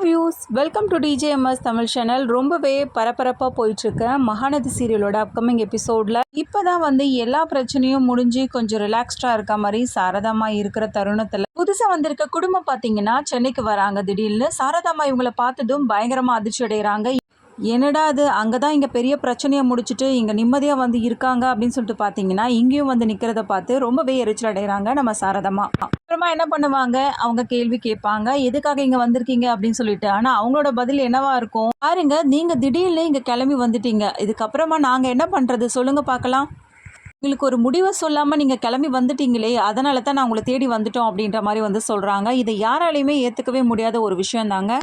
Views welcome to TJMS Tamil channel. ரொம்பவே பரபரப்பாக போயிட்டுருக்க மகாநதி சீரியலோட அப்கமிங் எபிசோடில் இப்போ தான் வந்து எல்லா பிரச்சனையும் முடிஞ்சு கொஞ்சம் ரிலாக்ஸ்டாக இருக்க மாதிரி சாரதாம்மா இருக்கிற தருணத்தில் புதுசாக வந்திருக்க குடும்பம் பார்த்தீங்கன்னா சென்னைக்கு வராங்க. திடீர்னு சாரதாம்மா இவங்களை பார்த்ததும் பயங்கரமாக அதிர்ச்சி அடைகிறாங்க. என்னடா அது, அங்கே தான் இங்கே பெரிய பிரச்சனையை முடிச்சுட்டு இங்கே நிம்மதியாக வந்து இருக்காங்க அப்படின்னு சொல்லிட்டு பார்த்தீங்கன்னா இங்கேயும் வந்து நிற்கிறத பார்த்து ரொம்பவே எரிச்சல் அடைகிறாங்க நம்ம சாரதாம்மா. அப்புறமா என்ன பண்ணுவாங்க, அவங்க கேள்வி கேட்பாங்க, எதுக்காக இங்கே வந்திருக்கீங்க அப்படின்னு சொல்லிட்டு. ஆனால் அவங்களோட பதில் என்னவா இருக்கும், பாருங்க நீங்கள் திடீர்னு இங்கே கிளம்பி வந்துட்டீங்க, இதுக்கப்புறமா நாங்கள் என்ன பண்ணுறது சொல்லுங்க பார்க்கலாம். உங்களுக்கு ஒரு முடிவை சொல்லாமல் நீங்கள் கிளம்பி வந்துட்டீங்களே, அதனால தான் நான் உங்களை தேடி வந்துட்டோம் அப்படின்ற மாதிரி வந்து சொல்கிறாங்க. இதை யாராலையுமே ஏற்றுக்கவே முடியாத ஒரு விஷயம் தாங்க.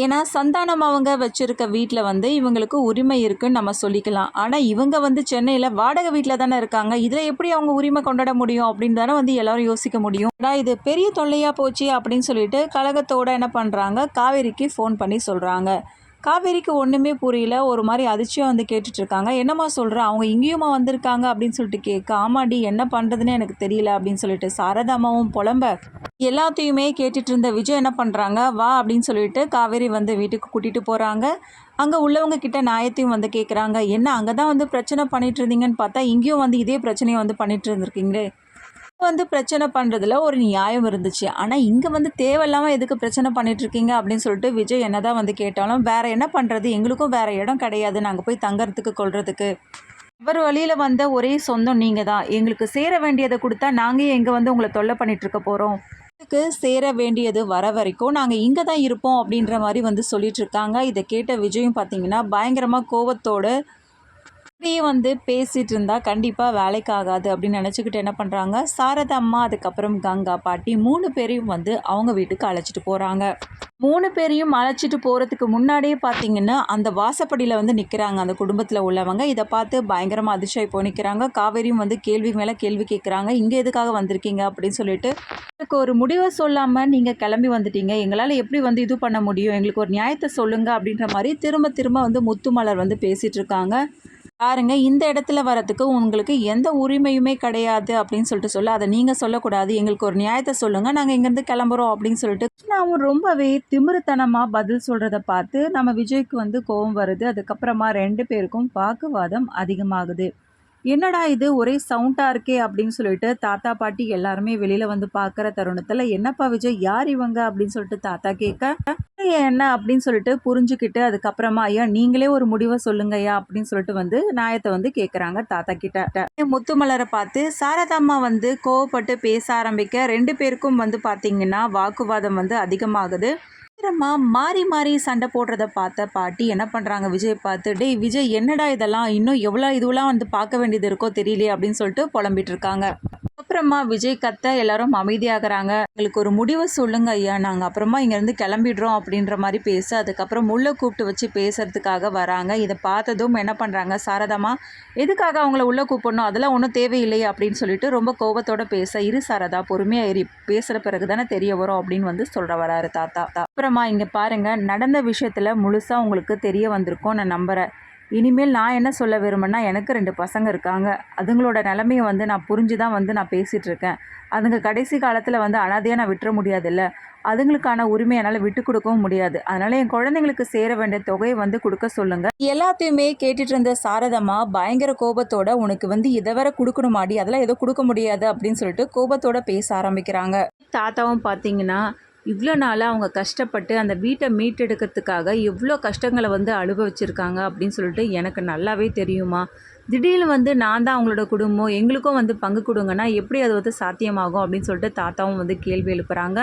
ஏன்னா சந்தானம் அவங்க வச்சுருக்க வீட்டில் வந்து இவங்களுக்கு உரிமை இருக்குன்னு நம்ம சொல்லிக்கலாம். ஆனால் இவங்க வந்து சென்னையில் வாடகை வீட்டில் தானே இருக்காங்க, இதில் எப்படி அவங்க உரிமை கொண்டாட முடியும் அப்படின்னு தானே வந்து எல்லோரும் யோசிக்க முடியும். இது பெரிய தொல்லையாக போச்சு அப்படின்னு சொல்லிட்டு கழகத்தோடு என்ன பண்ணுறாங்க, காவேரிக்கு ஃபோன் பண்ணி சொல்கிறாங்க. காவேரிக்கு ஒன்றுமே புரியல, ஒரு மாதிரி அதிர்ச்சியாக வந்து கேட்டுட்ருக்காங்க. என்னம்மா சொல்கிற, அவங்க இங்கேயுமா வந்திருக்காங்க அப்படின்னு சொல்லிட்டு கேட்க, ஆமாடி என்ன பண்ணுறதுன்னு எனக்கு தெரியல அப்படின்னு சொல்லிட்டு சாரதாமாவும் புலம்ப எல்லாத்தையுமே கேட்டுட்டு இருந்த விஜய் என்ன பண்ணுறாங்க, வா அப்படின்னு சொல்லிட்டு காவேரி வந்து வீட்டுக்கு கூட்டிகிட்டு போகிறாங்க. அங்கே உள்ளவங்க கிட்ட நியாயத்தையும் வந்து கேட்குறாங்க. என்ன அங்கே தான் வந்து பிரச்சனை பண்ணிட்டு இருந்தீங்கன்னு பார்த்தா இங்கேயும் வந்து இதே பிரச்சனையை வந்து பண்ணிட்டு இருந்திருக்கீங்களே, வந்து பிரச்சனை பண்ணுறதுல ஒரு நியாயம் இருந்துச்சு, ஆனால் இங்கே வந்து தேவையில்லாமல் எதுக்கு பிரச்சனை பண்ணிகிட்ருக்கீங்க அப்படின்னு சொல்லிட்டு விஜய் என்ன தான் வந்து கேட்டாலும் வேறு என்ன பண்ணுறது, எங்களுக்கும் வேறு இடம் கிடையாது நாங்கள் போய் தங்கறதுக்கு கொள்றதுக்கு, அவர் வழியில் வந்த ஒரே சொந்தம் நீங்கள் தான், எங்களுக்கு சேர வேண்டியதை கொடுத்தா நாங்கள் எங்கே வந்து உங்களை தொல்லை பண்ணிகிட்ருக்க போகிறோம், இதுக்கு சேர வேண்டியது வர வரைக்கும் நாங்கள் இங்கே தான் இருப்போம் அப்படின்ற மாதிரி வந்து சொல்லிகிட்ருக்காங்க. இதை கேட்ட விஜயும் பார்த்திங்கன்னா பயங்கரமாக கோவத்தோடு இப்படியே வந்து பேசிகிட்டு இருந்தால் கண்டிப்பாக வேலைக்கு ஆகாது அப்படின்னு நினச்சிக்கிட்டு என்ன பண்ணுறாங்க, சாரதாம்மா அதுக்கப்புறம் கங்கா பாட்டி 3 பேரையும் வந்து அவங்க வீட்டுக்கு அழைச்சிட்டு போகிறாங்க. 3 பேரையும் அழைச்சிட்டு போகிறதுக்கு முன்னாடியே பார்த்தீங்கன்னா அந்த வாசப்படியில் வந்து நிற்கிறாங்க அந்த குடும்பத்தில் உள்ளவங்க. இதை பார்த்து பயங்கரமாக அதிர்ச்சியாகி போய் நிற்கிறாங்க. காவேரியும் வந்து கேள்வி மேலே கேள்வி கேட்குறாங்க, இங்கே எதுக்காக வந்திருக்கீங்க அப்படின்னு சொல்லிட்டு. எனக்கு ஒரு முடிவை சொல்லாமல் நீங்கள் கிளம்பி வந்துட்டீங்க, எங்களால் எப்படி வந்து இது பண்ண முடியும், எங்களுக்கு ஒரு நியாயத்தை சொல்லுங்கள் அப்படின்ற மாதிரி திரும்ப திரும்ப வந்து முத்துமலர் வந்து பேசிகிட்டு இருக்காங்க. பாருங்க, இந்த இடத்துல வரத்துக்கு உங்களுக்கு எந்த உரிமையுமே கிடையாது அப்படின்னு சொல்லிட்டு அதை நீங்கள் சொல்லக்கூடாது, எங்களுக்கு ஒரு நியாயத்தை சொல்லுங்கள், நாங்கள் இங்கேருந்து கிளம்புறோம் அப்படின்னு சொல்லிட்டு நான் ரொம்பவே திமிருத்தனமாக பதில் சொல்கிறத பார்த்து நம்ம விஜய்க்கு வந்து கோபம் வருது. அதுக்கப்புறமா 2 பேருக்கும் வாக்குவாதம் அதிகமாகுது. என்னடா இது ஒரே சவுண்டாக இருக்கே அப்படின்னு சொல்லிட்டு தாத்தா பாட்டி எல்லாருமே வெளியில் வந்து பார்க்குற தருணத்தில், என்னப்பா விஜய் யார் இவங்க அப்படின்னு சொல்லிட்டு தாத்தா கேட்க, என்ன அப்படின்னு சொல்லிட்டு புரிஞ்சுக்கிட்டு அதுக்கப்புறமா ஐயா நீங்களே ஒரு முடிவை சொல்லுங்கய்யா அப்படின்னு சொல்லிட்டு வந்து நியாயத்தை வந்து கேட்குறாங்க தாத்தா கிட்ட. முத்துமலரை பார்த்து சாரதாம்மா வந்து கோவப்பட்டு பேச ஆரம்பிக்க 2 பேருக்கும் வந்து பார்த்திங்கன்னா வாக்குவாதம் வந்து அதிகமாகுது. மாறி மாறி சண்டை போடுறத பார்த்த பாட்டி என்ன பண்ணுறாங்க, விஜய் பார்த்து, டேய் விஜய் என்னடா இதெல்லாம், இன்னும் எவ்வளோ இதுவெல்லாம் வந்து பார்க்க வேண்டியது இருக்கோ தெரியலையே அப்படின்னு சொல்லிட்டு புலம்பிட்டு இருக்காங்க. அப்புறமா விஜய் கத்த எல்லாரும் அமைதியாகிறாங்க. எங்களுக்கு ஒரு முடிவை சொல்லுங்க ஐயா, நாங்கள் அப்புறமா இங்கேருந்து கிளம்பிடுறோம் அப்படின்ற மாதிரி பேச அதுக்கப்புறம் முள்ள கூப்பிட்டு வச்சு பேசுறதுக்காக வராங்க. இதை பார்த்ததும் என்ன பண்ணுறாங்க, சாரதாம்மா எதுக்காக அவங்கள உள்ளே கூப்பிடணும், அதெல்லாம் ஒன்றும் தேவையில்லையே அப்படின்னு சொல்லிட்டு ரொம்ப கோபத்தோட பேச, இரு சாரதா பொறுமையாக ஏறி பேசுகிற பிறகு தானே தெரிய வரும் அப்படின்னு வந்து சொல்கிற வராரு தாத்தா. அப்புறமா இங்கே பாருங்கள், நடந்த விஷயத்தில் முழுசாக உங்களுக்கு தெரிய வந்திருக்கும் நான் நம்புகிறேன். இனிமேல் நான் என்ன சொல்ல விரும்புன்னா, எனக்கு 2 பசங்க இருக்காங்க, அதுங்களோட நிலைமையை வந்து நான் புரிஞ்சு தான் வந்து நான் பேசிகிட்டு இருக்கேன். அதுங்க கடைசி காலத்தில் வந்து அனாதையாக நான் விட்டுற முடியாதுல்ல, அதுங்களுக்கான உரிமை என்னால் விட்டு கொடுக்கவும் முடியாது, அதனால் என் குழந்தைங்களுக்கு சேர வேண்டிய தொகையை வந்து கொடுக்க சொல்லுங்கள். எல்லாத்தையுமே கேட்டுட்டு இருந்த சாரதாம்மா பயங்கர கோபத்தோட, உனக்கு வந்து இதை வேற கொடுக்கணுமாடி, அதெல்லாம் ஏதோ கொடுக்க முடியாது அப்படின்னு சொல்லிட்டு கோபத்தோட பேச ஆரம்பிக்கிறாங்க. தாத்தாவும் பார்த்தீங்கன்னா இவ்வளோ நாளாக அவங்க கஷ்டப்பட்டு அந்த வீட்டை மீட்டெடுக்கிறதுக்காக எவ்வளோ கஷ்டங்களை வந்து அனுபவிச்சிருக்காங்க அப்படின்னு சொல்லிட்டு எனக்கு நல்லாவே தெரியுமா, திடீர்னு வந்து நான் தான் அவங்களோட குடும்பம், எங்களுக்கும் வந்து பங்கு கொடுங்கன்னா எப்படி அது வந்து சாத்தியமாகும் அப்படின்னு சொல்லிட்டு தாத்தாவும் வந்து கேள்வி எழுப்புறாங்க.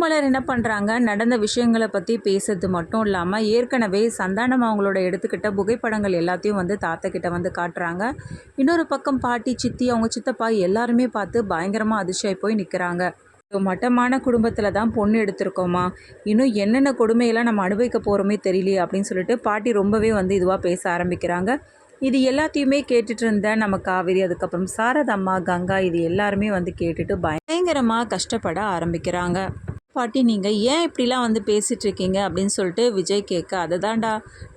மலர் என்ன பண்ணுறாங்க, நடந்த விஷயங்களை பற்றி பேசுறது மட்டும் இல்லாமல் ஏற்கனவே சந்தானம் அவங்களோட எடுத்துக்கிட்ட புகைப்படங்கள் எல்லாத்தையும் வந்து தாத்தா கிட்ட வந்து காட்டுறாங்க. இன்னொரு பக்கம் பாட்டி, சித்தி, அவங்க சித்தப்பா எல்லாருமே பார்த்து பயங்கரமாக அதிர்ச்சியாகி போய் நிற்கிறாங்க. மட்டமான குடும்பத்தில் தான் பொண்ணு எடுத்திருக்கோமா, இன்னும் என்னென்ன கொடுமையெல்லாம் நம்ம அனுபவிக்க போகிறோமே தெரியலையே அப்படின்னு சொல்லிட்டு பாட்டி ரொம்பவே வந்து இதுவாக பேச ஆரம்பிக்கிறாங்க. இது எல்லாத்தையுமே கேட்டுட்டு இருந்த நம்ம காவேரி, அதுக்கப்புறம் சாரதாம்மா, கங்கா இது எல்லாருமே வந்து கேட்டுட்டு பயங்கரமாக கஷ்டப்பட ஆரம்பிக்கிறாங்க. பாட்டி நீங்கள் ஏன் இப்படிலாம் வந்து பேசிகிட்டு இருக்கீங்க அப்படின்னு சொல்லிட்டு விஜய் கேட்க, அதை தான்டா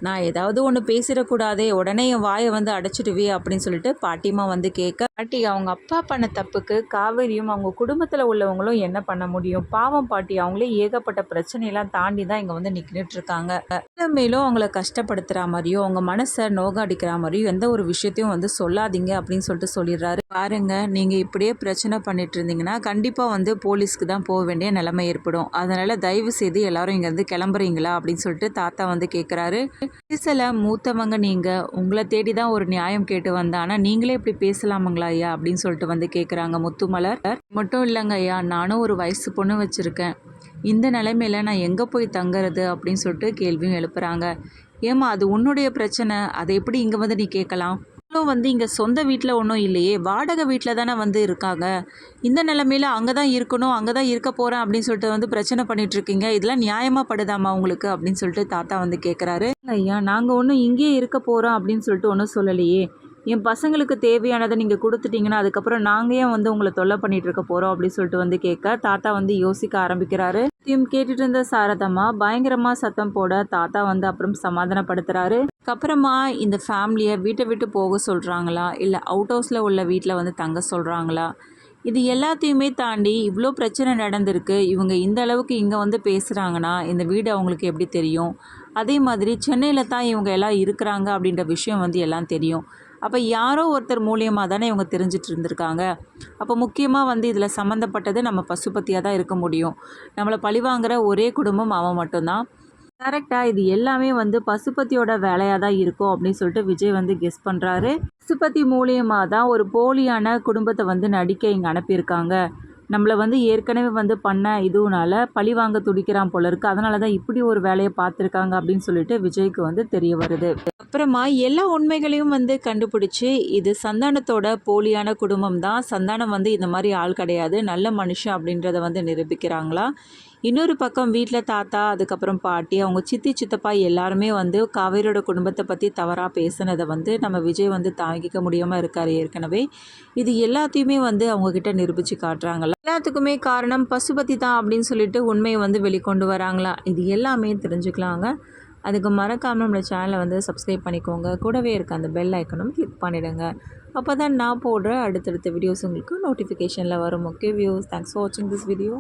நான் ஏதாவது ஒன்று பேசிடக்கூடாதே, உடனே என் வாயை வந்து அடைச்சிடுவே அப்படின்னு சொல்லிட்டு பாட்டிமா வந்து கேட்க, பாட்டி அவங்க அப்பா பண்ண தப்புக்கு காவேரியும் அவங்க குடும்பத்தில் உள்ளவங்களும் என்ன பண்ண முடியும்? பாவம் பாட்டி, அவங்களே ஏகப்பட்ட பிரச்சனையெல்லாம் தாண்டி தான் இங்கே வந்து நின்றுட்டு இருக்காங்க. மேலும் அவங்கள கஷ்டப்படுத்துகிற மாதிரியோ அவங்க மனசை நோகாடிக்கிற மாதிரியோ எந்த ஒரு விஷயத்தையும் வந்து சொல்லாதீங்க அப்படின்னு சொல்லிட்டு சொல்லிடுறாரு. பாருங்க, நீங்கள் இப்படியே பிரச்சனை பண்ணிட்டு இருந்தீங்கன்னா கண்டிப்பாக வந்து போலீஸ்க்கு தான் போக வேண்டிய நிலைமை ஏற்படும். அதனால் தயவு செய்து எல்லாரும் இங்கேருந்து கிளம்புறீங்களா அப்படின்னு சொல்லிட்டு தாத்தா வந்து கேட்குறாரு. சில மூத்தவங்க நீங்கள் உங்களை தேடி தான் ஒரு நியாயம் கேட்டு வந்தேன், ஆனால் நீங்களே இப்படி பேசலாமுங்களா ஐயா அப்படின்னு சொல்லிட்டு வந்து கேட்குறாங்க முத்துமலர். மட்டும் இல்லைங்க ஐயா, நானும் ஒரு வயசு பொண்ணு வச்சுருக்கேன். இந்த நிலைமையில நான் எங்கே போய் தங்குறது அப்படின்னு சொல்லிட்டு கேள்வியும் எழுப்புறாங்க. ஏம்மா அது உன்னுடைய பிரச்சனை, அதை எப்படி இங்கே வந்து நீ கேட்கலாம்? வந்து இங்கே சொந்த வீட்டில் ஒன்றும் இல்லையே, வாடகை வீட்டில் தானே வந்து இருக்காங்க. இந்த நிலமையில அங்கே தான் இருக்கணும், அங்கே தான் இருக்க போகிறேன் அப்படின்னு சொல்லிட்டு வந்து பிரச்சனை பண்ணிகிட்ருக்கீங்க. இதெல்லாம் நியாயமாக படுதாம்மா உங்களுக்கு அப்படின்னு சொல்லிட்டு தாத்தா வந்து கேட்குறாரு. ஐயா, நாங்கள் ஒன்றும் இங்கேயே இருக்க போகிறோம் அப்படின்னு சொல்லிட்டு ஒன்றும் சொல்லலையே. என் பசங்களுக்கு தேவையானதை நீங்கள் கொடுத்துட்டீங்கன்னா அதுக்கப்புறம் நாங்கள் ஏன் வந்து உங்களை தொல்லை பண்ணிகிட்டு இருக்க போகிறோம் அப்படின்னு சொல்லிட்டு வந்து கேட்க, தாத்தா வந்து யோசிக்க ஆரம்பிக்கிறாரு. கேட்டுட்டு இருந்த சாரதம்மா பயங்கரமாக சத்தம் போட தாத்தா வந்து அப்புறம் சமாதானப்படுத்துகிறாரு. அதுக்கப்புறமா இந்த ஃபேமிலியை வீட்டை விட்டு போக சொல்கிறாங்களா, இல்லை அவுட் ஹவுஸில் உள்ள வீட்டில் வந்து தங்க சொல்கிறாங்களா, இது எல்லாத்தையுமே தாண்டி இவ்வளோ பிரச்சனை நடந்திருக்கு. இவங்க இந்த அளவுக்கு இங்கே வந்து பேசுகிறாங்கன்னா இந்த வீடு அவங்களுக்கு எப்படி தெரியும்? அதே மாதிரி சென்னையில் தான் இவங்க எல்லாம் இருக்கிறாங்க அப்படின்ற விஷயம் வந்து எல்லாம் தெரியும். அப்போ யாரோ ஒருத்தர் மூலியமாக தானே இவங்க தெரிஞ்சிட்டு இருந்திருக்காங்க. அப்போ முக்கியமாக வந்து இதில் சம்மந்தப்பட்டது நம்ம பசுபதியாக தான் இருக்க முடியும். நம்மளை பழிவாங்கிற ஒரே குடும்பம் அவன் மட்டும்தான். கரெக்டாக இது எல்லாமே வந்து பசுபதியோட வேலையாக தான் இருக்கும் அப்படின்னு சொல்லிட்டு விஜய் வந்து கெஸ் பண்ணுறாரு. பசுபதி மூலியமாக தான் ஒரு போலியான குடும்பத்தை வந்து நடிக்க இங்கே அனுப்பியிருக்காங்க. நம்மளை வந்து ஏற்கனவே வந்து பண்ண இதுனால பழி வாங்க துடிக்கிறான் போல இருக்குது, அதனால தான் இப்படி ஒரு வேலையை பார்த்துருக்காங்க அப்படின்னு சொல்லிட்டு விஜய்க்கு வந்து தெரிய வருது. அப்புறமா எல்லா உண்மைகளையும் வந்து கண்டுபிடிச்சி இது சந்தானத்தோட போலியான குடும்பம் தான், சந்தானம் வந்து இந்த மாதிரி ஆள் கிடையாது, நல்ல மனுஷன் அப்படின்றத வந்து நிரூபிக்கிறாங்களா. இன்னொரு பக்கம் வீட்டில் தாத்தா, அதுக்கப்புறம் பாட்டி, அவங்க சித்தி சித்தப்பா எல்லாருமே வந்து காவேரியோட குடும்பத்தை பற்றி தவறாக பேசுனதை வந்து நம்ம விஜய் வந்து தாங்கிக்க முடியாமல் இருக்கார் ஏற்கனவே. இது எல்லாத்தையுமே வந்து அவங்கக்கிட்ட நிரூபித்து காட்டுறாங்களா. எல்லாத்துக்குமே காரணம் பசுபதி தான் அப்படின்னு சொல்லிட்டு உண்மையை வந்து வெளிக்கொண்டு வராங்களா. இது எல்லாமே தெரிஞ்சுக்கலாங்க. அதுக்கு மறக்காமல் நம்மளோட சேனலை வந்து சப்ஸ்கிரைப் பண்ணிக்கோங்க. கூடவே இருக்க அந்த பெல் ஐக்கனும் கிளிக் பண்ணிவிடுங்க. அப்போ தான் நான் போடுற அடுத்தடுத்த வீடியோஸ் உங்களுக்கு நோட்டிஃபிகேஷனில் வரும். ஓகே வியூஸ், தேங்க்ஸ் ஃபார் வாட்சிங் திஸ் வீடியோ.